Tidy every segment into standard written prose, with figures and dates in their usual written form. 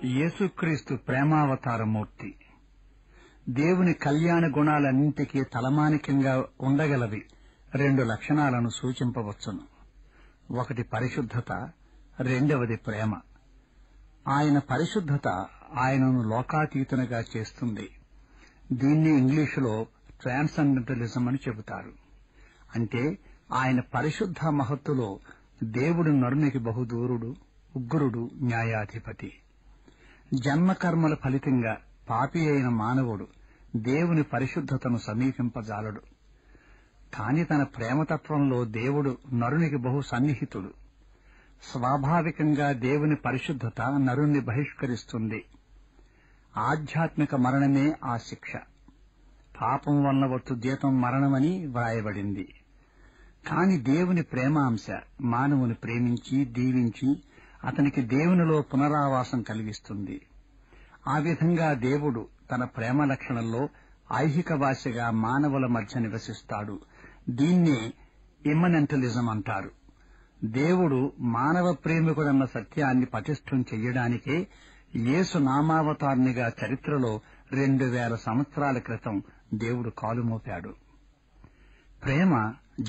యేసుక్రీస్తు ప్రేమావతారమూర్తి. దేవుని కళ్యాణ గుణాలన్నింటికీ తలమానికంగా ఉండగలవి రెండు లక్షణాలను సూచింపవచ్చును. ఒకటి పరిశుద్ధత, రెండవది ప్రేమ. ఆయన పరిశుద్ధత ఆయనను లోకాతీతునిగా చేస్తుంది. దీన్ని ఇంగ్లీషులో ట్రాన్సెండెంటలిజం అని చెబుతారు. అంటే ఆయన పరిశుద్ధ మహత్తులో దేవుడు నరునికి బహుదూరుడు, ఉగ్రుడు, న్యాయాధిపతి. జన్మకర్మల ఫలితంగా పాపి అయిన మానవుడు దేవుని పరిశుద్ధతను సమీపింపజాలడు. కాని తన ప్రేమతత్వంలో దేవుడు నరునికి బహు సన్నిహితుడు. స్వాభావికంగా దేవుని పరిశుద్ధత నరుణ్ణి బహిష్కరిస్తుంది. ఆధ్యాత్మిక మరణమే ఆ శిక్ష. పాపం వలన వచ్చు జీతం మరణమని వ్రాయబడింది. కాని దేవుని ప్రేమాంశ మానవుని ప్రేమించి దీవించి అతనికి దేవునిలో పునరావాసం కలిగిస్తుంది. ఆ విధంగా దేవుడు తన ప్రేమ లక్షణంలో ఐహిక భాషగా మానవుల మధ్య నివసిస్తాడు. దీన్నే ఇమ్మనెంటలిజం అంటారు. దేవుడు మానవ ప్రేమికుడన్న సత్యాన్ని పటిష్టం చెయ్యడానికే యేసు నామావతారునిగా చరిత్రలో 2000 సంవత్సరాల క్రితం దేవుడు కాలుమోపాడు. ప్రేమ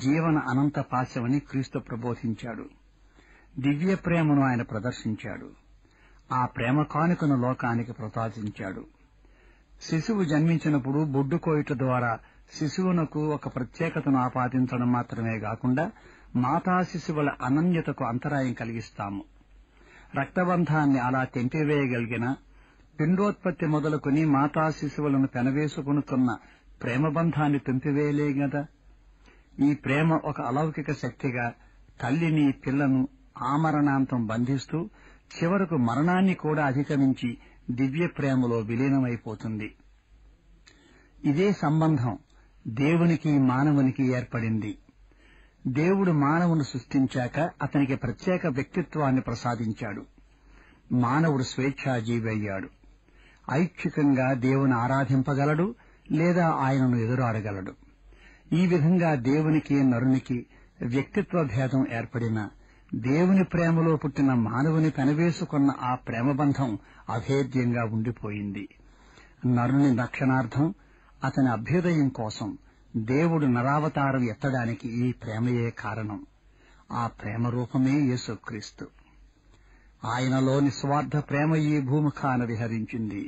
జీవన అనంత పాశమని క్రీస్తు ప్రబోధించాడు. దివ్య ప్రేమను ఆయన ప్రదర్శించాడు. ఆ ప్రేమ కానుకను లోకానికి ప్రసాదించాడు. శిశువు జన్మించినప్పుడు బొడ్డు కోయుట ద్వారా శిశువునకు ఒక ప్రత్యేకతను ఆపాదించడం మాత్రమే కాకుండా మాతా శిశువుల అనన్యతకు అంతరాయం కలిగిస్తాము. రక్తబంధాన్ని అలా తెంపివేయగలిగిన పిండోత్పత్తి మొదలుకొని మాతా శిశువులను పెనవేసుకునుతున్న ప్రేమబంధాన్ని తెంపివేయలేగదా. ఈ ప్రేమ ఒక అలౌకిక శక్తిగా తల్లిని పిల్లను ఆమరణాంతం బంధిస్తూ చివరకు మరణాన్ని కూడా అధిగమించి దివ్య ప్రేమలో విలీనమైపోతుంది. ఇదే సంబంధం దేవునికి మానవునికి ఏర్పడింది. దేవుడు మానవును సృష్టించాక అతనికి ప్రత్యేక వ్యక్తిత్వాన్ని ప్రసాదించాడు. మానవుడు స్వేచ్ఛాజీవి అయ్యాడు. ఐచ్ఛికంగా దేవుని ఆరాధింపగలడు లేదా ఆయనను ఎదురాడగలడు. ఈ విధంగా దేవునికి నరునికి వ్యక్తిత్వ భేదం ఏర్పడిన దేవుని ప్రేమలో పుట్టిన మానవుని పెనవేసుకున్న ఆ ప్రేమబంధం అభేద్యంగా ఉండిపోయింది. నరుని రక్షణార్థం అతని అభ్యుదయం కోసం దేవుడు నరావతారం ఎత్తడానికి ఈ ప్రేమయే కారణం. ఆ ప్రేమ రూపమే యేసుక్రీస్తు. ఆయనలో నిస్వార్థ ప్రేమ ఈ భూముఖాన విహరించింది.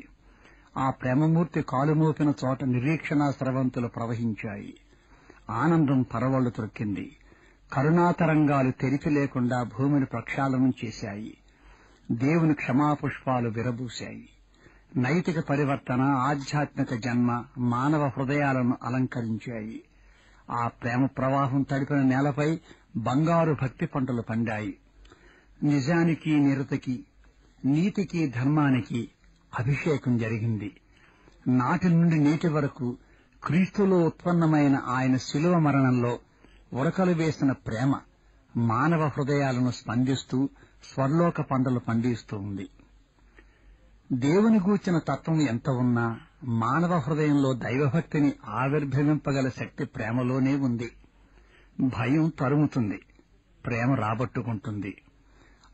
ఆ ప్రేమమూర్తి కాలుమోపిన చోట నిరీక్షణా స్రవంతులు ప్రవహించాయి. ఆనందం పరవళ్లు త్రొక్కింది. కరుణాతరంగాలు తెరిపి లేకుండా భూమిని ప్రక్షాళనం చేశాయి. దేవుని క్షమాపుష్పాలు విరబూశాయి. నైతిక పరివర్తన, ఆధ్యాత్మిక జన్మ మానవ హృదయాలను అలంకరించాయి. ఆ ప్రేమ ప్రవాహం తడిపిన నేలపై బంగారు భక్తి పంటలు పండాయి. నిజానికి నిరతకి, నీతికి ధర్మానికి అభిషేకం జరిగింది. నాటి నుండి నేటి వరకు క్రీస్తులో ఉత్పన్నమైన ఆయన శిలువ మరణంలో ఉరకలు వేసిన ప్రేమ మానవ హృదయాలను స్పందిస్తూ స్వర్లోక పంటలు పండిస్తూ ఉంది. దేవుని గూర్చిన తత్వం ఎంత ఉన్నా మానవ హృదయంలో దైవభక్తిని ఆవిర్భవింపగల శక్తి ప్రేమలోనే ఉంది. భయం తరుముతుంది, ప్రేమ రాబట్టుకుంటుంది.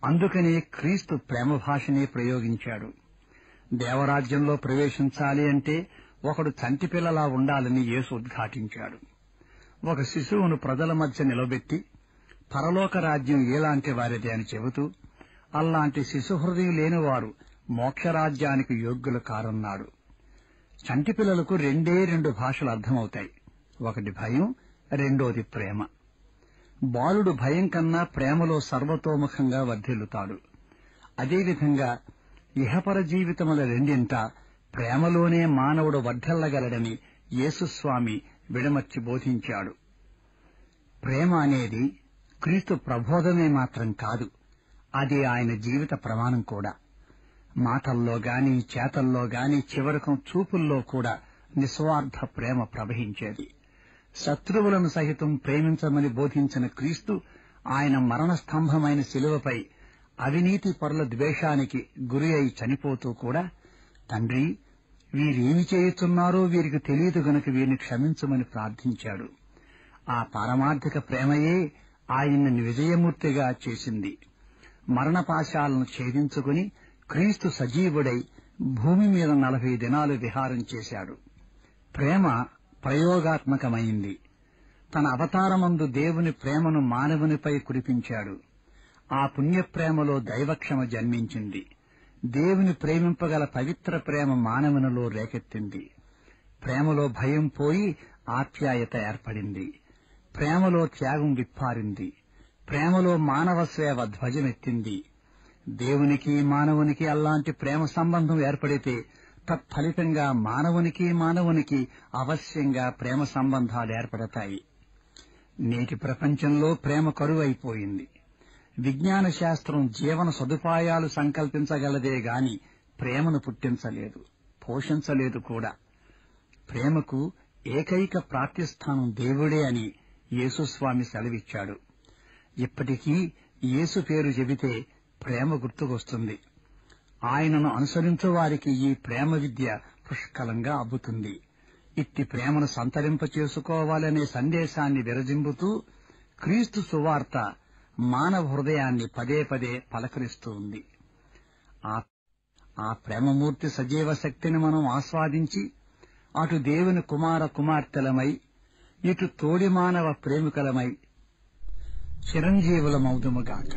అందుకనే క్రీస్తు ప్రేమ భాషనే ప్రయోగించాడు. దేవరాజ్యంలో ప్రవేశించాలి అంటే ఒకడు చంటిపిల్లలా ఉండాలని యేసు ఉద్ఘాటించాడు. ఒక శిశువును ప్రజల మధ్య నిలబెట్టి పరలోక రాజ్యం ఎలాంటి వారిదే అని చెబుతూ అలాంటి శిశుహృదయం లేనివారు మోక్షరాజ్యానికి యోగ్యులు కారన్నాడు. చంటిపిల్లలకు 2 భాషలు అర్థమవుతాయి. ఒకటి భయం, రెండోది ప్రేమ. బాలుడు భయం కన్నా ప్రేమలో సర్వతోముఖంగా వర్ధిల్లుతాడు. అదేవిధంగా ఇహపర జీవితముల రెండింటా ప్రేమలోనే మానవుడు వర్ధిల్లగలడని యేసుస్వామి విడమర్చి బోధించాడు. ప్రేమ అనేది క్రీస్తు ప్రబోధమే మాత్రం కాదు, అది ఆయన జీవిత ప్రమాణం కూడా. మాటల్లో గాని చేతల్లో గాని చివరకు చూపుల్లో కూడా నిస్వార్థ ప్రేమ ప్రవహించేది. శత్రువులను సహితం ప్రేమించమని బోధించిన క్రీస్తు ఆయన మరణస్తంభమైన శిలువపై అవినీతి పరుల ద్వేషానికి గురి అయి చనిపోతూ కూడా, తండ్రి, వీరేమి చేయుచున్నారో వీరికి తెలియదు గనుక వీరిని క్షమించమని ప్రార్థించాడు. ఆ పారమార్థిక ప్రేమయే ఆయన్ని విజయమూర్తిగా చేసింది. మరణపాశాలను ఛేదించుకుని క్రీస్తు సజీవుడై భూమి మీద 40 దినాలు విహారం చేశాడు. ప్రేమ ప్రయోగాత్మకమైంది. తన అవతారమందు దేవుని ప్రేమను మానవునిపై కురిపించాడు. ఆ పుణ్యప్రేమలో దైవక్షమ జన్మించింది. దేవుని ప్రేమింపగల పవిత్ర ప్రేమ మానవునిలో రేకెత్తింది. ప్రేమలో భయం పోయి ఆప్యాయత ఏర్పడింది. ప్రేమలో త్యాగం విప్పారింది. ప్రేమలో మానవ సేవ ధ్వజమెత్తింది. దేవునికి మానవునికి అలాంటి ప్రేమ సంబంధం ఏర్పడితే తత్ఫలితంగా మానవునికి అవశ్యంగా ప్రేమ సంబంధాలు ఏర్పడతాయి. నేటి ప్రపంచంలో ప్రేమ కరువైపోయింది. విజ్ఞాన శాస్త్రం జీవన సదుపాయాలు సంకల్పించగలదే గాని ప్రేమను పుట్టించలేదు, పోషించలేదు కూడా. ప్రేమకు ఏకైక ప్రాప్తిస్థానం దేవుడే అని యేసుస్వామి సెలవిచ్చాడు. ఇప్పటికీ యేసు పేరు చెబితే ప్రేమ గుర్తుకొస్తుంది. ఆయనను అనుసరించు వారికి ఈ ప్రేమ విద్య పుష్కలంగా అబ్బుతుంది. ఇట్టి ప్రేమను సంతరింప చేసుకోవాలనే సందేశాన్ని విరజింపుతూ క్రీస్తు సువార్త మానవ హృదయాన్ని పదే పదే పలకరిస్తూ ఉంది. ఆ ప్రేమమూర్తి సజీవ శక్తిని మనం ఆస్వాదించి అటు దేవుని కుమార కుమార్తెలమై ఇటు తోడి మానవ ప్రేమికులమై చిరంజీవులమౌదుముగాక.